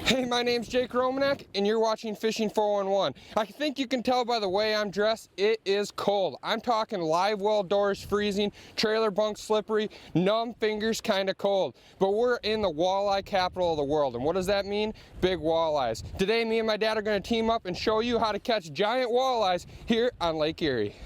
Hey, my name's Mark Romanack, and you're watching Fishing 411. I think you can tell by the way I'm dressed, it is cold. I'm talking live well doors freezing, trailer bunk slippery, numb fingers kinda cold. But we're in the walleye capital of the world, and what does that mean? Big walleyes. Today, me and my dad are gonna team up and show you how to catch giant walleyes here on Lake Erie.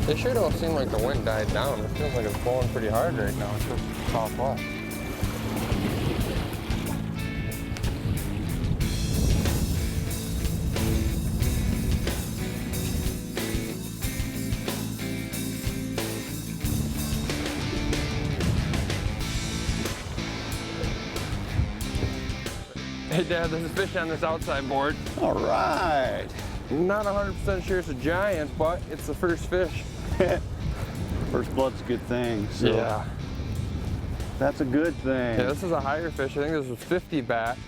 It sure don't seem like the wind died down. It feels like it's blowing pretty hard right now. It's just southwest. Hey Dad, there's a fish on this outside board. All right. Not 100% sure it's a giant, but it's the first fish. First blood's a good thing. So Yeah. That's a good thing. Yeah, this is a higher fish. I think this was 50 bat.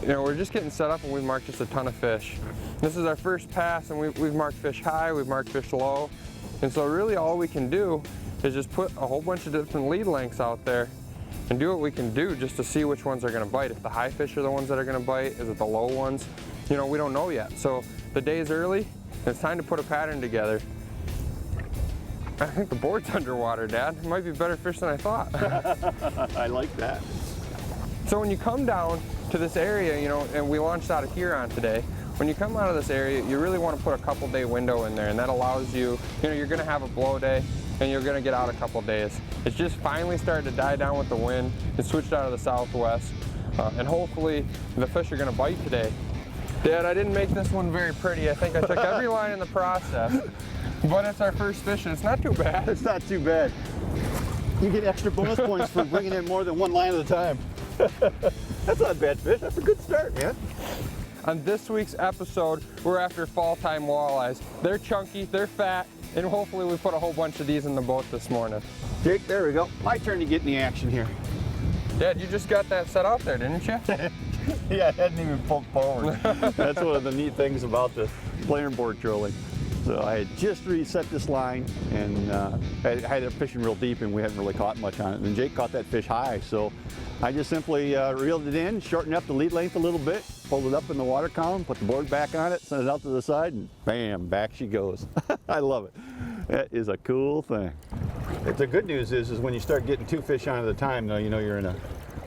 You know, we're just getting set up and we've marked just a ton of fish. This is our first pass and we've marked fish high, we've marked fish low. And so really all we can do is just put a whole bunch of different lead lengths out there and do what we can do just to see which ones are gonna bite. If the high fish are the ones that are gonna bite, is it the low ones? You know, we don't know yet. So the day's early, and it's time to put a pattern together. I think the board's underwater, Dad. It might be better fish than I thought. I like that. So when you come down to this area, you know, and we launched out of Huron today, when you come out of this area, you really want to put a couple day window in there, and that allows you, you know, you're gonna have a blow day, and you're gonna get out a couple days. It's just finally starting to die down with the wind. It switched out of the southwest, and hopefully the fish are gonna bite today. Dad, I didn't make this one very pretty. I think I took every line in the process, but it's our first fish and it's not too bad. It's not too bad. You get extra bonus points for bringing in more than one line at a time. That's not a bad fish. That's a good start, man. On this week's episode, we're after fall time walleyes. They're chunky, they're fat, and hopefully we put a whole bunch of these in the boat this morning. Jake, there we go. My turn to get in the action here. Dad, you just got that set out there, didn't you? Yeah, I hadn't even pulled forward. That's one of the neat things about the planer board trolling. So I had just reset this line and I had it fishing real deep and we hadn't really caught much on it. And Jake caught that fish high. So I just simply reeled it in, shortened up the lead length a little bit, pulled it up in the water column, put the board back on it, sent it out to the side, and bam, back she goes. I love it. That is a cool thing. The good news is when you start getting two fish on at a time, though, you know you're in a...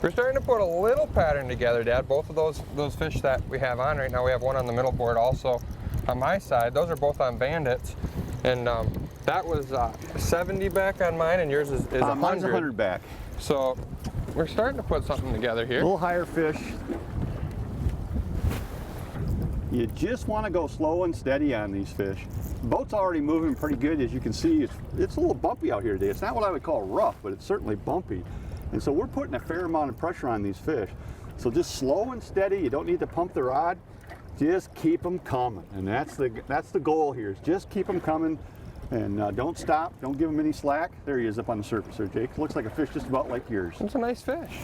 We're starting to put a little pattern together, Dad. Both of those fish that we have on right now, we have one on the middle board also on my side. Those are both on bandits. And that was 70 back on mine and yours is 100. Mine's 100 back. So we're starting to put something together here. A little higher fish. You just want to go slow and steady on these fish. The boat's already moving pretty good. As you can see, it's a little bumpy out here today. It's not what I would call rough, but it's certainly bumpy. And so we're putting a fair amount of pressure on these fish. So just slow and steady. You don't need to pump the rod. Just keep them coming. And that's the goal here, is just keep them coming. And don't stop. Don't give them any slack. There he is up on the surface there, Jake. Looks like a fish just about like yours. It's a nice fish.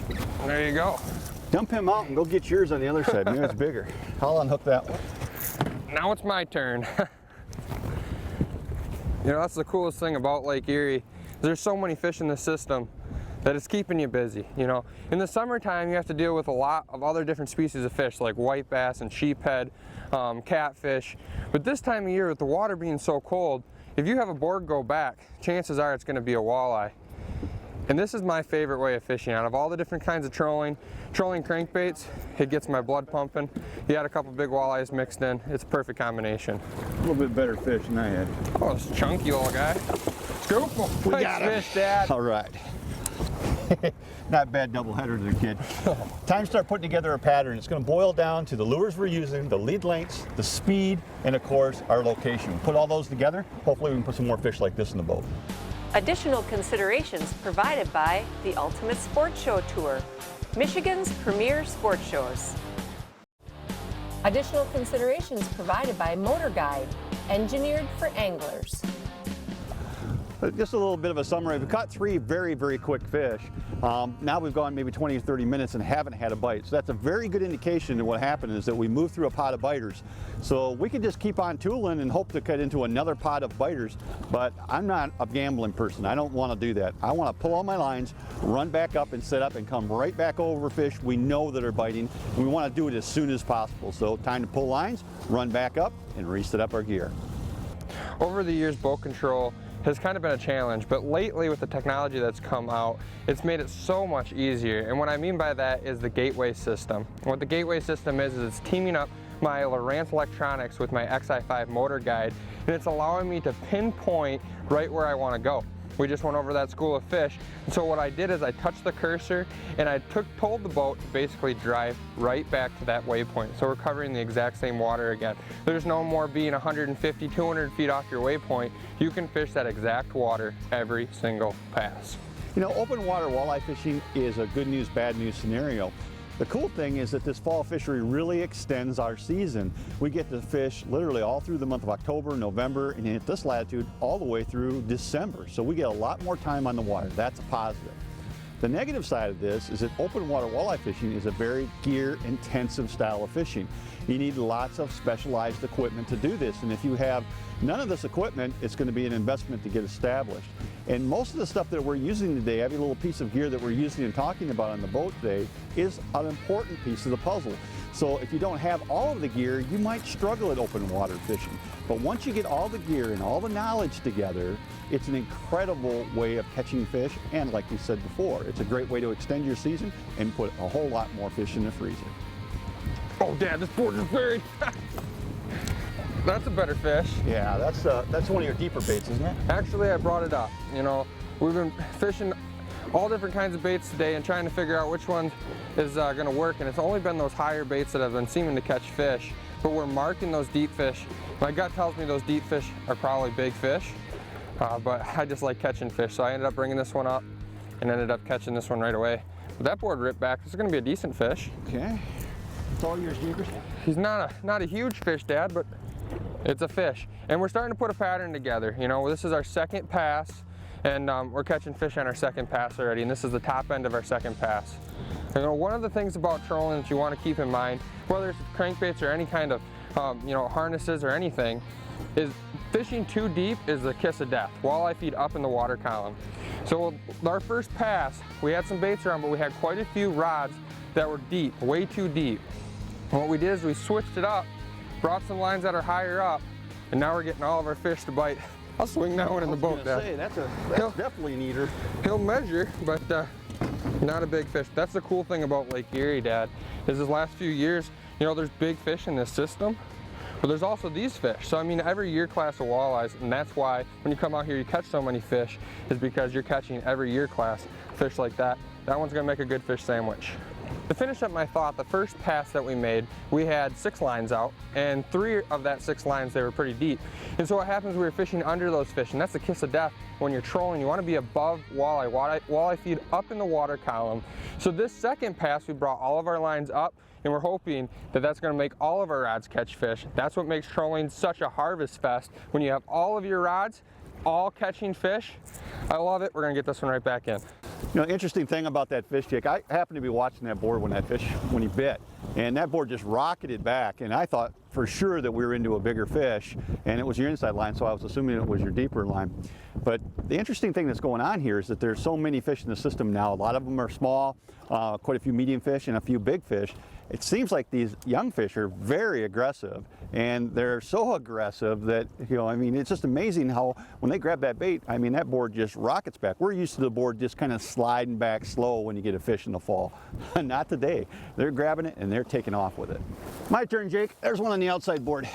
There you go. Dump him out and go get yours on the other side. Maybe it's bigger. I'll unhook that one. Now it's my turn. You know, that's the coolest thing about Lake Erie. There's so many fish in the system that it's keeping you busy. You know, in the summertime you have to deal with a lot of other different species of fish like white bass and sheephead, catfish. But this time of year with the water being so cold, if you have a board go back, chances are it's going to be a walleye. And this is my favorite way of fishing. Out of all the different kinds of trolling crankbaits, it gets my blood pumping. You add a couple big walleyes mixed in, it's a perfect combination. A little bit better fish than I had. Oh, this chunky little guy. Scoop him. We Nice got him. fish, Dad. All right. Not bad doubleheader to the kid. Time to start putting together a pattern. It's going to boil down to the lures we're using, the lead lengths, the speed, and of course our location. Put all those together, hopefully we can put some more fish like this in the boat. Additional considerations provided by the Ultimate Sports Show Tour, Michigan's premier sports shows. Additional considerations provided by Motor Guide, engineered for anglers. Just a little bit of a summary. We caught 3 very, very quick fish. Now we've gone maybe 20 or 30 minutes and haven't had a bite. So that's a very good indication of what happened is that we moved through a pot of biters. So we can just keep on tooling and hope to cut into another pot of biters. But I'm not a gambling person. I don't want to do that. I want to pull all my lines, run back up and set up and come right back over fish we know that are biting. And we want to do it as soon as possible. So time to pull lines, run back up, and reset up our gear. Over the years, boat control has kind of been a challenge, but lately with the technology that's come out, it's made it so much easier. And what I mean by that is the gateway system. And what the gateway system is it's teaming up my Lowrance electronics with my XI5 motor guide, and it's allowing me to pinpoint right where I want to go. We just went over that school of fish, and so what I did is I touched the cursor and I told the boat to basically drive right back to that waypoint. So we're covering the exact same water again. There's no more being 150, 200 feet off your waypoint. You can fish that exact water every single pass. You know, open water walleye fishing is a good news, bad news scenario. The cool thing is that this fall fishery really extends our season. We get to fish literally all through the month of October, November, and at this latitude all the way through December. So we get a lot more time on the water. That's a positive. The negative side of this is that open water walleye fishing is a very gear intensive style of fishing. You need lots of specialized equipment to do this, and if you have none of this equipment, it's going to be an investment to get established. And most of the stuff that we're using today, every little piece of gear that we're using and talking about on the boat today, is an important piece of the puzzle. So if you don't have all of the gear, you might struggle at open water fishing. But once you get all the gear and all the knowledge together, it's an incredible way of catching fish. And like we said before, it's a great way to extend your season and put a whole lot more fish in the freezer. Oh, Dad, this board is buried. That's a better fish. Yeah, that's one of your deeper baits, isn't it? Actually, I brought it up. You know, we've been fishing all different kinds of baits today and trying to figure out which one is going to work, and it's only been those higher baits that have been seeming to catch fish, but we're marking those deep fish. My gut tells me those deep fish are probably big fish, but I just like catching fish, so I ended up bringing this one up and ended up catching this one right away. But that board ripped back. This is going to be a decent fish. Okay. It's all yours, Jeepers. He's not a huge fish, Dad, but it's a fish. And we're starting to put a pattern together. You know, this is our second pass, and we're catching fish on our second pass already, and this is the top end of our second pass. You know, one of the things about trolling that you want to keep in mind, whether it's crankbaits or any kind of you know, harnesses or anything, is fishing too deep is the kiss of death. Walleye feed up in the water column. So our first pass, we had some baits around, but we had quite a few rods that were deep, way too deep. And what we did is we switched it up, brought some lines that are higher up, and now we're getting all of our fish to bite. I'll swing that one in the boat, Dad. That's definitely an eater. He'll measure, but not a big fish. That's the cool thing about Lake Erie, Dad, is this last few years, you know, there's big fish in this system, but there's also these fish. So I mean, every year class of walleyes, and that's why when you come out here you catch so many fish, is because you're catching every year class fish like that. That one's gonna make a good fish sandwich. To finish up my thought, the first pass that we made, we had 6 lines out, and 3 of that 6 lines, they were pretty deep. And so what happens, we were fishing under those fish, and that's the kiss of death. When you're trolling, you want to be above walleye. Walleye feed up in the water column. So this second pass, we brought all of our lines up, and we're hoping that that's going to make all of our rods catch fish. That's what makes trolling such a harvest fest, when you have all of your rods all catching fish. I love it. We're going to get this one right back in. You know, interesting thing about that fish, Jake, I happened to be watching that board when he bit, and that board just rocketed back, and I thought for sure that we were into a bigger fish, and it was your inside line, so I was assuming it was your deeper line. But the interesting thing that's going on here is that there's so many fish in the system now. A lot of them are small, quite a few medium fish and a few big fish. It seems like these young fish are very aggressive, and they're so aggressive that, you know, I mean, it's just amazing how when they grab that bait, I mean, that board just rockets back. We're used to the board just kind of sliding back slow when you get a fish in the fall. Not today. They're grabbing it and they're taking off with it. My turn, Jake. There's one on the outside board.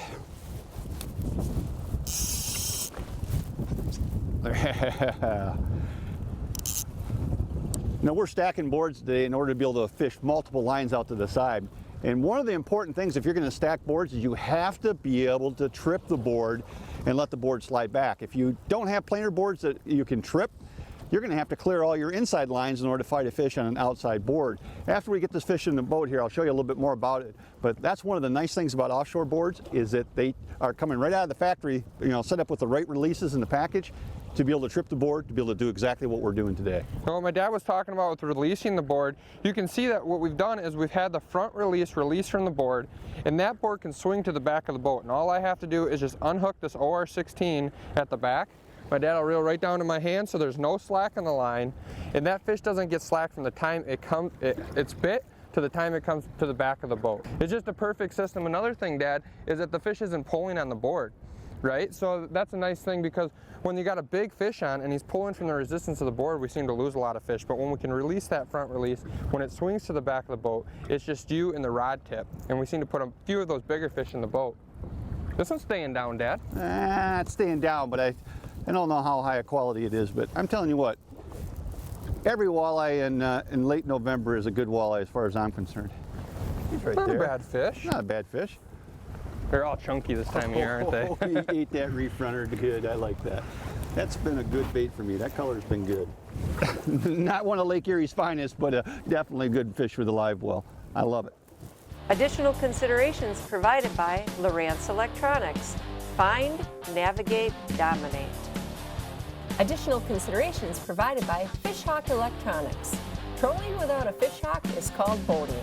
Now we're stacking boards today in order to be able to fish multiple lines out to the side. And one of the important things if you're going to stack boards is you have to be able to trip the board and let the board slide back. If you don't have planer boards that you can trip, you're going to have to clear all your inside lines in order to fight a fish on an outside board. After we get this fish in the boat here, I'll show you a little bit more about it. But that's one of the nice things about offshore boards is that they are coming right out of the factory, you know, set up with the right releases in the package to be able to trip the board, to be able to do exactly what we're doing today. So what my dad was talking about with releasing the board, you can see that what we've done is we've had the front release from the board, and that board can swing to the back of the boat. And all I have to do is just unhook this OR16 at the back. My dad will reel right down to my hand so there's no slack on the line, and that fish doesn't get slack from the time it's bit to the time it comes to the back of the boat. It's just a perfect system. Another thing, Dad, is that the fish isn't pulling on the board, right? So that's a nice thing, because when you got a big fish on and he's pulling from the resistance of the board, we seem to lose a lot of fish. But when we can release that front release, when it swings to the back of the boat, it's just you and the rod tip, and we seem to put a few of those bigger fish in the boat. This one's staying down, Dad. It's staying down, but I don't know how high a quality it is, but I'm telling you what, every walleye in late November is a good walleye as far as I'm concerned. He's right Not there. a bad fish. Not a bad fish. They're all chunky this time of year, aren't they? Oh, he ate that reef runner good. I like that. That's been a good bait for me. That color's been good. Not one of Lake Erie's finest, but definitely a good fish with a live well. I love it. Additional considerations provided by Lowrance Electronics. Find, navigate, dominate. Additional considerations provided by Fishhawk Electronics. Trolling without a fishhawk is called boating.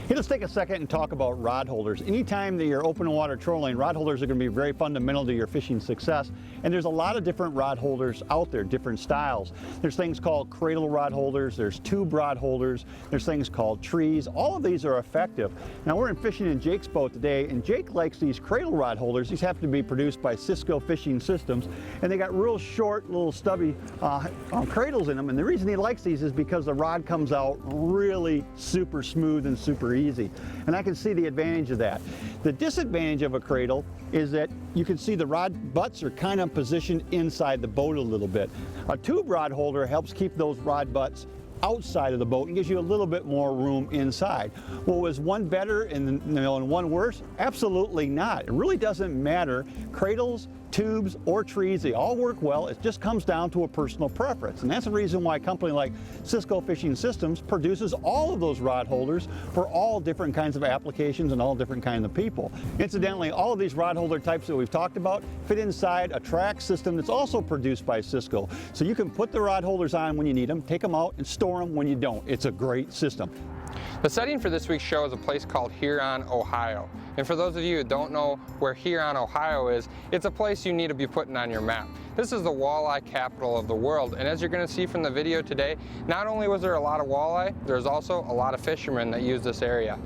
Hey, let's take a second and talk about rod holders. Anytime that you're open water trolling, rod holders are going to be very fundamental to your fishing success. And there's a lot of different rod holders out there, different styles. There's things called cradle rod holders, there's tube rod holders, there's things called trees. All of these are effective. Now we're fishing in Jake's boat today, and Jake likes these cradle rod holders. These happen to be produced by Cisco Fishing Systems, and they got real short, little stubby cradles in them. And the reason he likes these is because the rod comes out really super smooth and super easy. And I can see the advantage of that. The disadvantage of a cradle is that you can see the rod butts are kind of positioned inside the boat a little bit. A tube rod holder helps keep those rod butts outside of the boat and gives you a little bit more room inside. Well, is one better and one worse? Absolutely not. It really doesn't matter. Cradles, tubes, or trees, they all work well. It just comes down to a personal preference. And that's the reason why a company like Cisco Fishing Systems produces all of those rod holders for all different kinds of applications and all different kinds of people. Incidentally, all of these rod holder types that we've talked about fit inside a track system that's also produced by Cisco. So you can put the rod holders on when you need them, take them out, and store them when you don't. It's a great system. The setting for this week's show is a place called Huron, Ohio. And for those of you who don't know where Huron, Ohio is, it's a place you need to be putting on your map. This is the walleye capital of the world, and as you're going to see from the video today, not only was there a lot of walleye, there's also a lot of fishermen that use this area.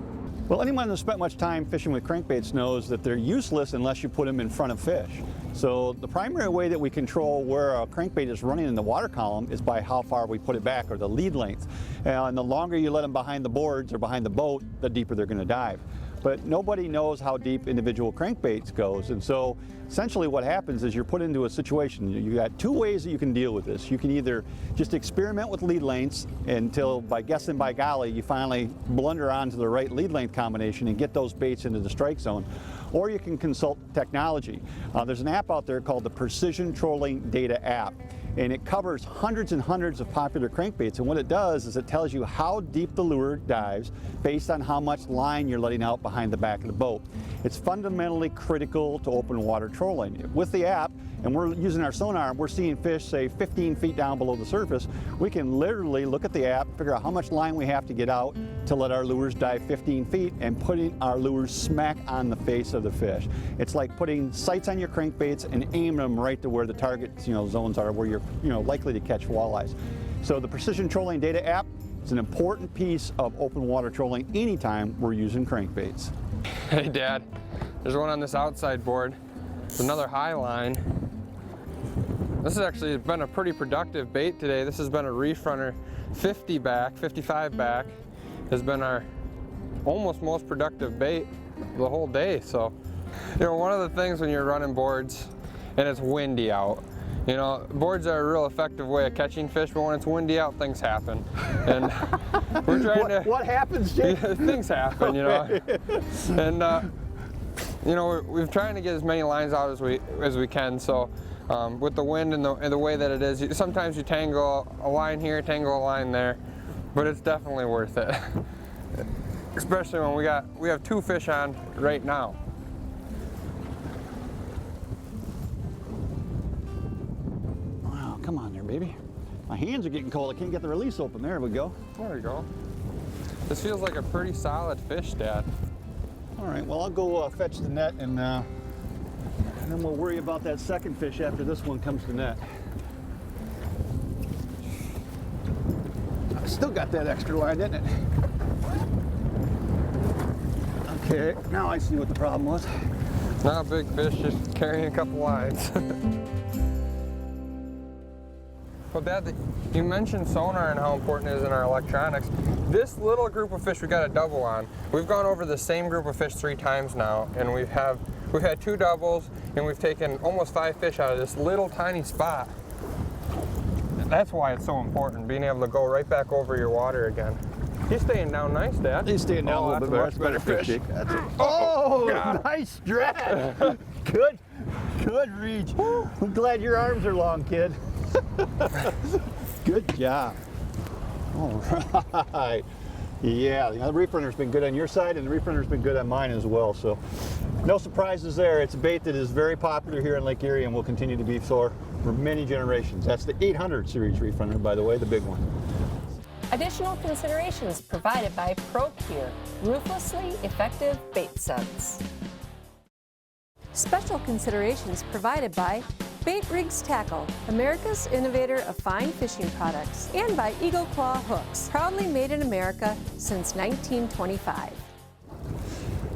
Well, anyone that's spent much time fishing with crankbaits knows that they're useless unless you put them in front of fish. So the primary way that we control where a crankbait is running in the water column is by how far we put it back, or the lead length. And the longer you let them behind the boards or behind the boat, the deeper they're going to dive. But nobody knows how deep individual crankbaits goes, and so essentially what happens is you're put into a situation. You got two ways that you can deal with this. You can either just experiment with lead lengths until, by guessing by golly, you finally blunder onto the right lead length combination and get those baits into the strike zone, or you can consult technology. There's an app out there called the Precision Trolling Data app. and it covers hundreds and hundreds of popular crankbaits. And what it does is it tells you how deep the lure dives based on how much line you're letting out behind the back of the boat. It's fundamentally critical to open water trolling. With the app, and we're using our sonar, we're seeing fish, say, 15 feet down below the surface. We can literally look at the app, figure out how much line we have to get out to let our lures dive 15 feet and putting our lures smack on the face of the fish. It's like putting sights on your crankbaits and aiming them right to where the target zones are, where you're likely to catch walleyes. So the Precision Trolling Data app is an important piece of open water trolling anytime we're using crankbaits. Hey Dad, there's one on this outside board. It's another high line. This has actually been a pretty productive bait today. This has been a Reef Runner 50 back, 55 back. Has been our almost most productive bait the whole day. So, one of the things when you're running boards and it's windy out, boards are a real effective way of catching fish, but when it's windy out, things happen. And we're trying to... What happens, Jake? Things happen, And, we're trying to get as many lines out as we can. So with the wind and the way that it is, sometimes you tangle a line here, tangle a line there, but it's definitely worth it. Especially when we have 2 fish on right now. Wow, come on there, baby. My hands are getting cold. I can't get the release open. There we go. There we go. This feels like a pretty solid fish, Dad. All right, well, I'll go fetch the net and then we'll worry about that second fish after this one comes to net. I still got that extra line, didn't it? Okay, now I see what the problem was. Not a big fish, just carrying a couple lines. Well, Dad, you mentioned sonar and how important it is in our electronics. This little group of fish we got a double on. We've gone over the same group of fish 3 times now, and we've had 2 doubles, and we've taken almost 5 fish out of this little tiny spot. That's why it's so important, being able to go right back over your water again. He's staying down nice, Dad. He's staying down a little bit better. That's better fish. That's it. Oh, nice drag. Good reach. I'm glad your arms are long, kid. Good job. All right. Yeah, the Reef Runner's been good on your side, and the Reef Runner's been good on mine as well. So, no surprises there. It's a bait that is very popular here in Lake Erie and will continue to be so for many generations. That's the 800 series Reef Runner, by the way, the big one. Additional considerations provided by ProCure, ruthlessly effective bait suds. Special considerations provided by Bait Rigs Tackle, America's innovator of fine fishing products, and by Eagle Claw Hooks, proudly made in America since 1925.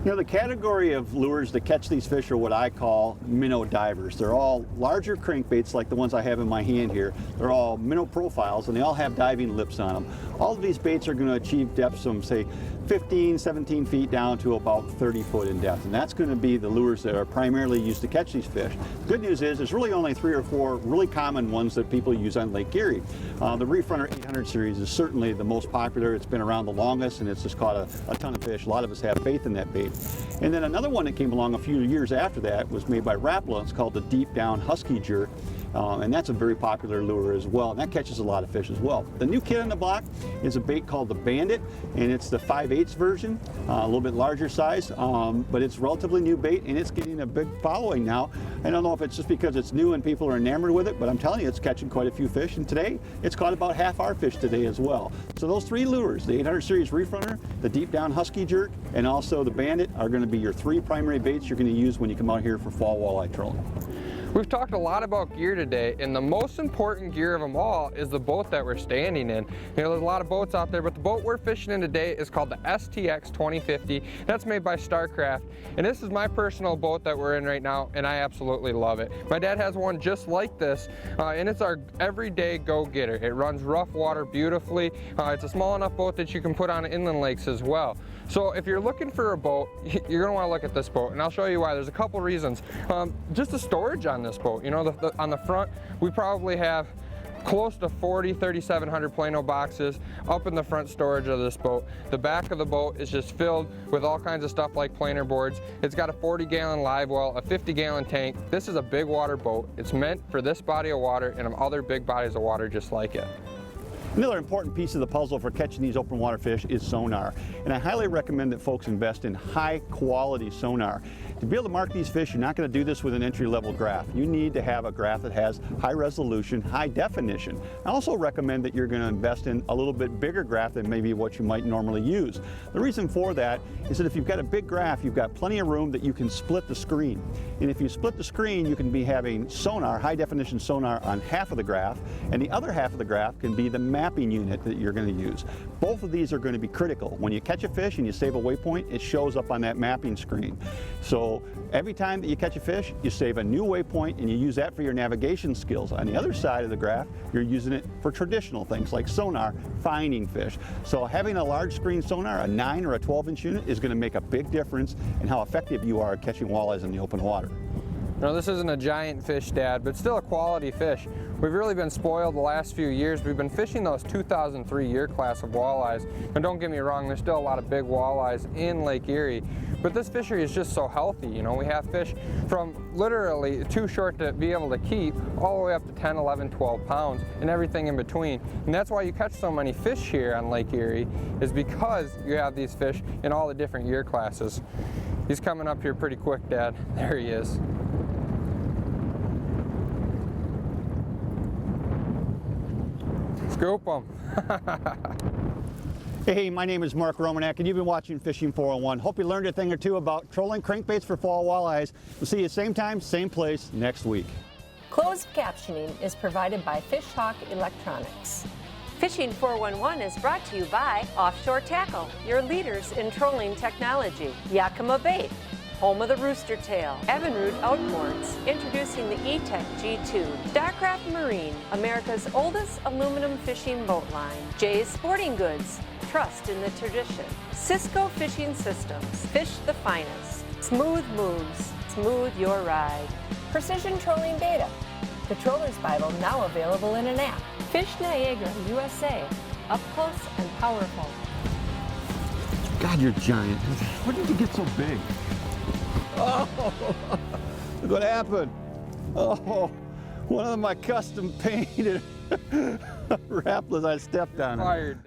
The category of lures that catch these fish are what I call minnow divers. They're all larger crankbaits like the ones I have in my hand here. They're all minnow profiles and they all have diving lips on them. All of these baits are going to achieve depths from, say, 15, 17 feet down to about 30 foot in depth, and that's going to be the lures that are primarily used to catch these fish. The good news is there's really only 3 or 4 really common ones that people use on Lake Erie. The Reef Runner 800 series is certainly the most popular. It's been around the longest and it's just caught a ton of fish. A lot of us have faith in that bait. And then another one that came along a few years after that was made by Rapala. It's called the Deep Down Husky Jerk. And that's a very popular lure as well, and that catches a lot of fish as well. The new kid on the block is a bait called the Bandit, and it's the 5/8 version, a little bit larger size, but it's relatively new bait, and it's getting a big following now. I don't know if it's just because it's new and people are enamored with it, but I'm telling you, it's catching quite a few fish, and today, it's caught about half our fish today as well. So those 3 lures, the 800 series Reef Runner, the Deep Down Husky Jerk, and also the Bandit, are going to be your 3 primary baits you're going to use when you come out here for fall walleye trolling. We've talked a lot about gear today, and the most important gear of them all is the boat that we're standing in. There's a lot of boats out there, but the boat we're fishing in today is called the STX 2050. That's made by Starcraft, and this is my personal boat that we're in right now, and I absolutely love it. My dad has one just like this, and it's our everyday go-getter. It runs rough water beautifully. It's a small enough boat that you can put on inland lakes as well. So if you're looking for a boat, you're going to want to look at this boat, and I'll show you why. There's a couple reasons. Just the storage on this boat. On the front, we probably have close to 3,700 Plano boxes up in the front storage of this boat. The back of the boat is just filled with all kinds of stuff like planer boards. It's got a 40-gallon live well, a 50-gallon tank. This is a big water boat. It's meant for this body of water and other big bodies of water just like it. Another important piece of the puzzle for catching these open water fish is sonar. And I highly recommend that folks invest in high quality sonar. To be able to mark these fish, you're not going to do this with an entry-level graph. You need to have a graph that has high resolution, high definition. I also recommend that you're going to invest in a little bit bigger graph than maybe what you might normally use. The reason for that is that if you've got a big graph, you've got plenty of room that you can split the screen. And if you split the screen, you can be having sonar, high definition sonar on half of the graph, and the other half of the graph can be the mapping unit that you're going to use. Both of these are going to be critical. When you catch a fish and you save a waypoint, it shows up on that mapping screen. So every time that you catch a fish, you save a new waypoint and you use that for your navigation skills. On the other side of the graph, you're using it for traditional things like sonar, finding fish. So having a large screen sonar, a 9 or a 12-inch unit, is going to make a big difference in how effective you are at catching walleyes in the open water. Now, this isn't a giant fish, Dad, but still a quality fish. We've really been spoiled the last few years. We've been fishing those 2003 year class of walleyes. And don't get me wrong, there's still a lot of big walleyes in Lake Erie. But this fishery is just so healthy. You know, we have fish from literally too short to be able to keep all the way up to 10, 11, 12 pounds and everything in between. And that's why you catch so many fish here on Lake Erie, is because you have these fish in all the different year classes. He's coming up here pretty quick, Dad. There he is. Scoop them. Hey, my name is Mark Romanack, and you've been watching Fishing 401. Hope you learned a thing or two about trolling crankbaits for fall walleyes. We'll see you same time, same place next week. Closed captioning is provided by Fishhawk Electronics. Fishing 411 is brought to you by Offshore Tackle, your leaders in trolling technology. Yakima Bait, home of the rooster tail. Evinrude Outboards, introducing the E-Tech G2. Starcraft Marine, America's oldest aluminum fishing boat line. Jay's Sporting Goods, trust in the tradition. Cisco Fishing Systems, fish the finest. Smooth moves, smooth your ride. Precision Trolling Data, the Troller's Bible, now available in an app. Fish Niagara USA, up close and powerful. God, you're giant. Where did you get so big? Oh, look what happened. Oh, one of my custom painted wrapless I stepped on it. Fired.